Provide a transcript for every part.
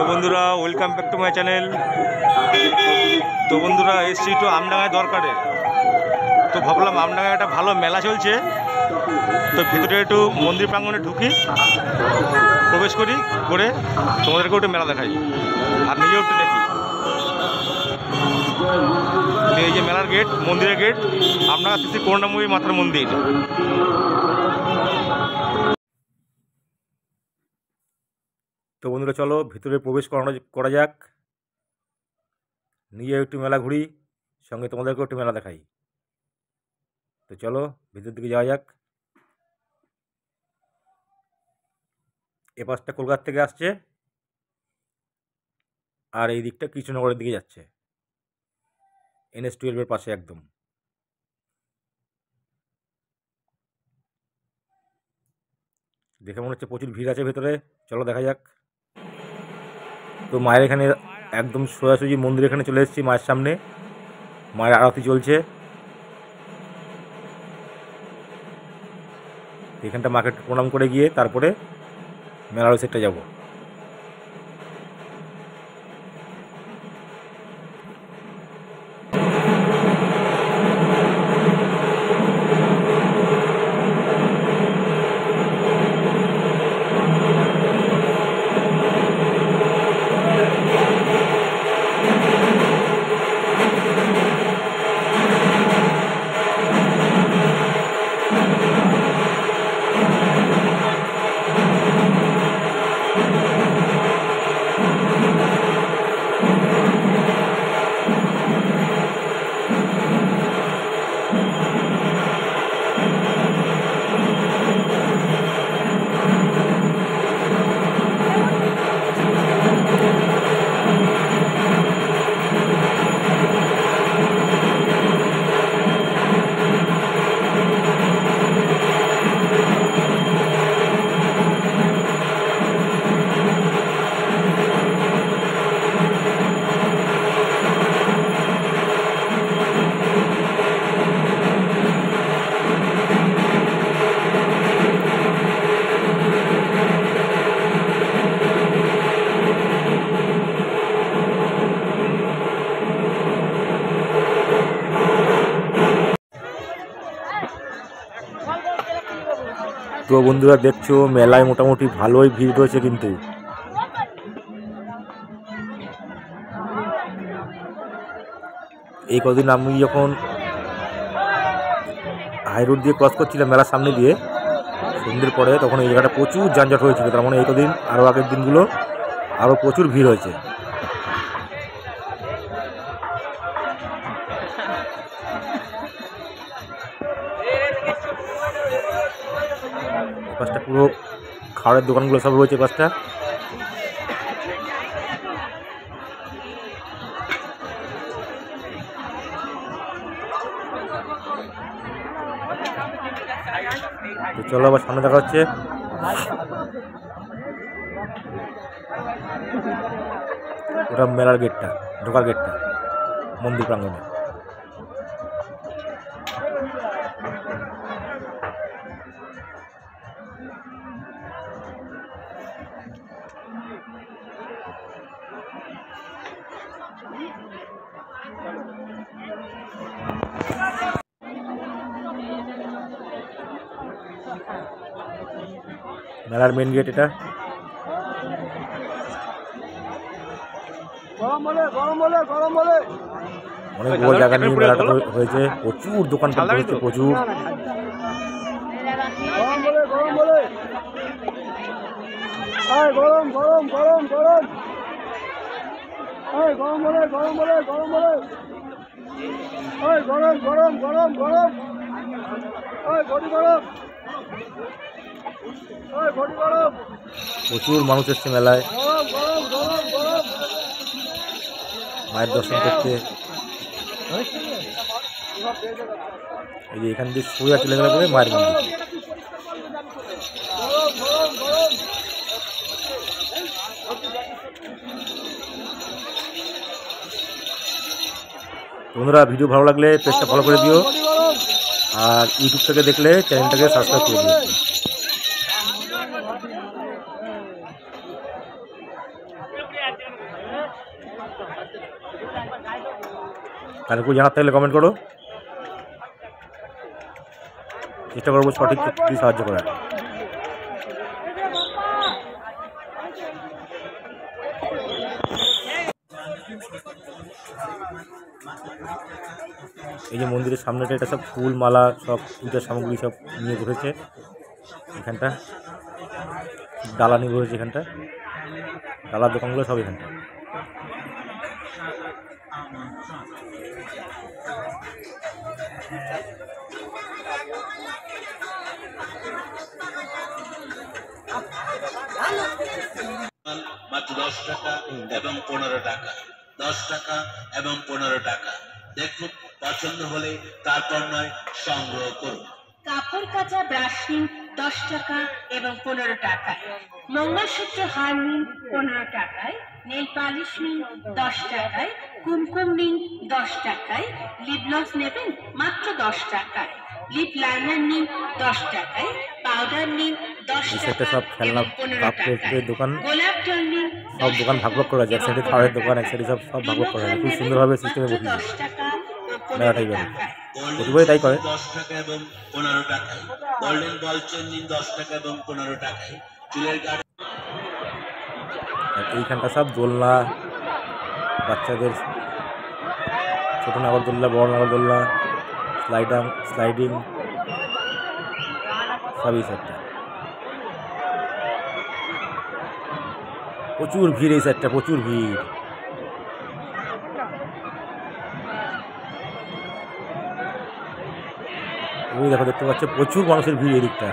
বন্ধুরা welcome back to my channel. তো বন্ধুরা এসছি তো আমডাঙ্গায় দরকারে। তো ভাবলাম আমডাঙ্গায় একটা ভালো মেলা চলছে, তো ভিতরে একটু মন্দির প্রাঙ্গণে ঢুকি, প্রবেশ করি, করে তোমাদেরকেও একটু মেলা দেখাই আর নিজেও একটু দেখি। এই যে মেলার গেট, মন্দিরের গেট, আমডাঙ্গা শ্রী করুণাময়ী মাতার মন্দির। তো বন্ধুরা চলো ভিতরে প্রবেশ করা যাক, নিজে একটু মেলা ঘুরি, সঙ্গে তোমাদেরকেও একটু মেলা দেখাই। তো চলো ভিতর দিকে যাওয়া যাক। এ পাশটা কলকাতা থেকে আসছে আর এই দিকটা কৃষ্ণনগরের দিকে যাচ্ছে, NH-12 পাশে একদম। দেখে মনে হচ্ছে প্রচুর ভিড় আছে ভেতরে, চলো দেখা যাক। তো মায়ের এখানে একদম সোজাসুজি মন্দির এখানে চলে এসেছি, মায়ের সামনে মায়ের আরতি চলছে। এখানটা মাকে প্রণাম করে গিয়ে তারপরে মেলার ওই সেটটা যাবো। তো বন্ধুরা দেখছো মেলায় মোটামুটি ভালোই ভিড় রয়েছে, কিন্তু এই কদিন আমি যখন হাই রোড দিয়ে ক্রস করছিলাম মেলার সামনে দিয়ে সন্ধ্যের পরে, তখন এই জায়গাটা প্রচুর যানজট হয়েছিল। তার মানে এই কদিন আরও আগের দিনগুলো আরও প্রচুর ভিড় হয়েছে। পাশটা পুরো খাবারের দোকানগুলো সব রয়েছে পাশটা। তো চলো আবার সামনে দেখা হচ্ছে। ওটা মেলার গেটটা, ঢোকার গেটটা মন্দির প্রাঙ্গণে। মেলার মেন গেট এটা। অনেক বড় জায়গা নিয়ে মেলাটা হয়েছে, প্রচুর দোকান হয়েছে, প্রচুর। প্রচুর মানুষ এসছে মেলায় মায়ের দর্শন করতে। এই যে এখান দিয়ে সোজা চলে গেলে পরে মায়ের মন্দির। বন্ধুরা ভিডিও ভালো লাগলে পেজটা ফলো করে দিও, আর ইউটিউব থেকে দেখলে চ্যানেলটাকে সাবস্ক্রাইব করে দিও। তাহলে কেউ জানার থাকলে কমেন্ট করো, চেষ্টা করবো সঠিক সাহায্য করার। এই যে মন্দিরের সামনেটা, এটা সব ফুল মালা সব পূজার সামগ্রী সব নিয়ে বসেছে। এখানটা ডালা নিয়ে বসেছে, এখানটা ডালার দোকানগুলো সব এখানটা। মাত্র 10 টাকা এবং 15 টাকা, 10 টাকা এবং 15 টাকা। দেখুন, পছন্দ হলে তারপর নয় সংগ্রহ করুন। কাপড় কাচা ব্রাশ নিন 10 টাকা এবং 15 টাকায়। মঙ্গলসূত্র হার নিন 15 টাকায়। নেল পালিশ নিন 10 টাকায়। কুমকুম নিন 10 টাকায়। লিপ গ্লস নেবেন মাত্র 10 টাকায়। লিপ লাইনার নিন 10 টাকায়। পাউডার নিন 10 টাকা সব খেলনা, এবং 15 কাপ টাকায়। প্লেটের দোকান, গোলাপ জল নিন সব দোকান ভাগ ভাগ করা আছে। এক সাইডে খাওয়ারের দোকান, এক সাইডে সব ভাগ ভাগ করা আছে। খুব সুন্দরভাবে সিস্টেমে বসিয়েছে। 10 টাকা ও 15 মেলাটাই বেরো, টাকায়। প্রতিবারই তাই করে। 10 টাকা এবং 15 টাকায়। গোল্ডেন বল চেন নিন 10 টাকা এবং 15 টাকায়। চুলের গাড়ি। আর এইখানটা সব দোলনা, বাচ্চাদের ছোট নাগরদোল্লা, বড় নাগরদোল্লা, স্লাইডিং সবই সাইডটা। প্রচুর ভিড় এই সাইডটা, প্রচুর ভিড়। ওই দেখো, দেখতে পাচ্ছ প্রচুর মানুষের ভিড় এদিকটা।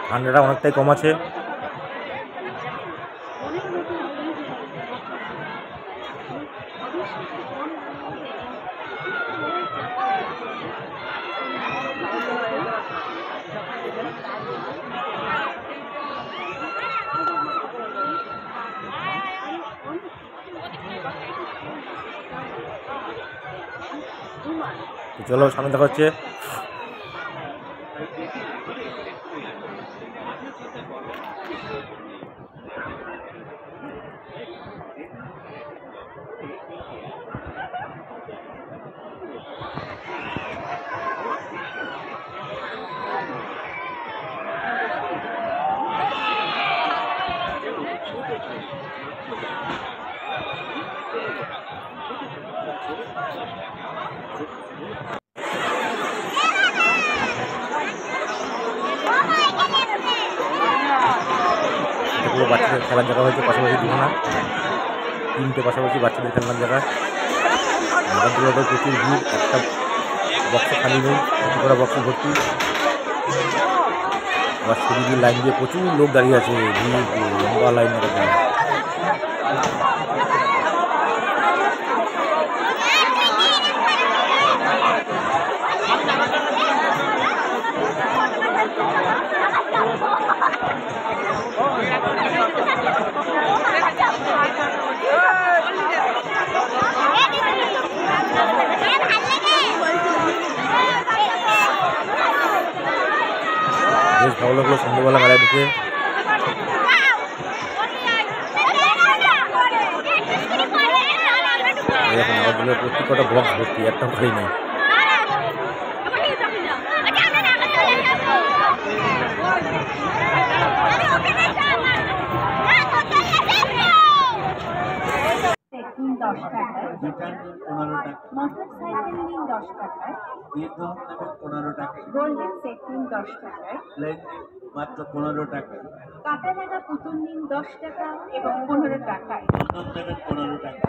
ঠান্ডাটা অনেকটাই কম আছে। চলো সামনে দেখা হচ্ছে। বাচ্চাদের খেলার জায়গা হয়েছে, পাশাপাশি দুখানা, তিনটে পাশাপাশি বাচ্চাদের খেলনার জায়গা। নাগরদোলাতে প্রচুর ভিড়, একটা বক্স খালি নেই, প্রতি করা বক্স ভর্তি। আবার সিঁড়ি লাইন দিয়ে প্রচুর লোক দাঁড়িয়ে আছে, ভিড় লম্বা লাইন নাগরদোলা। বেশ ভালো লাগলো সন্ধ্যেবেলা মেলায় ঢুকে। এখন নাগরদোলার প্রত্যেক কটা বক্স ভর্তি, একটা ভরি নেই। মোটরসাইকেল নিন 10 টাকায়। গোল্ডেন সেট নিন 10 টাকায়। মাত্র 15 টাকায়। কাটা লাগা পুতুল নিন 10 টাকা এবং 15 টাকায়।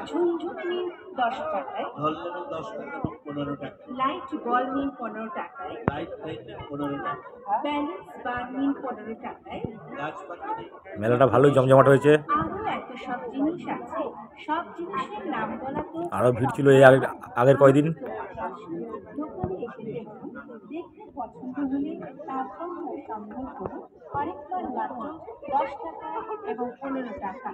ঝুনঝুন নিন 10 টাকায়। ঢোল নেবেন 10 টাকা এবং 15 টাকা। লাইট বল নিন 15 টাকায়। লাইট লাইট নেন 15 টাকা। ব্যালেন্স বার নিন 15 টাকায়। গাছপাতা নেই। মেলাটা ভালোই জমজমাট হয়েছে। আরো এত সব জিনিস আছে, সব জিনিসের নাম বলা তো। আরও ভিড় ছিল এই আগের কয়দিন। দোকানে এসে দেখুন, দেখতে পছন্দ হলে তারপর সংগ্রহ করুন। আরেকবার মাত্র 10 টাকা এবং 15 টাকা।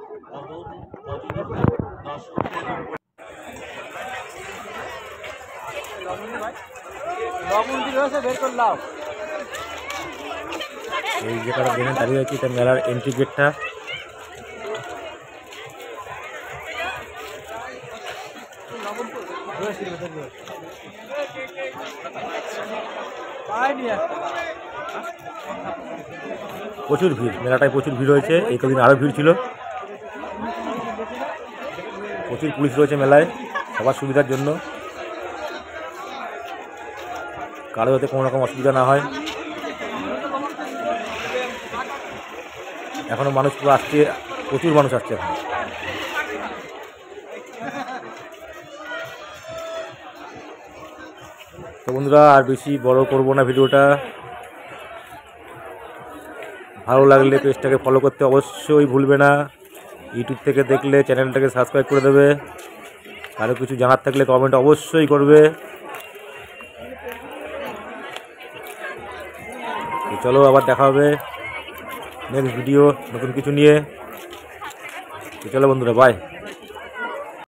এই যেখানে দেখেন দাঁড়িয়ে আছি এটা মেলার এন্ট্রি গেটটা। প্রচুর ভিড়, মেলাটায় প্রচুর ভিড় হয়েছে। এই কদিন আরও ভিড় ছিল। প্রচুর পুলিশ রয়েছে মেলায় সবার সুবিধার জন্য, কারো যাতে কোনো রকম অসুবিধা না হয়। এখনও মানুষ পুরো আসছে, প্রচুর মানুষ আসছে এখন। তো বন্ধুরা আর বেশি বড় করব না ভিডিওটা। ভালো লাগলে পেজটাকে ফলো করতে অবশ্যই ভুলবে না। ইউটিউব থেকে দেখলে চ্যানেলটাকে সাবস্ক্রাইব করে দেবে। আরও কিছু জানার থাকলে কমেন্ট অবশ্যই করবে। তো চলো আবার দেখা হবে নেক্সট ভিডিও নতুন কিছু নিয়ে। তো চলো বন্ধুরা, বাই।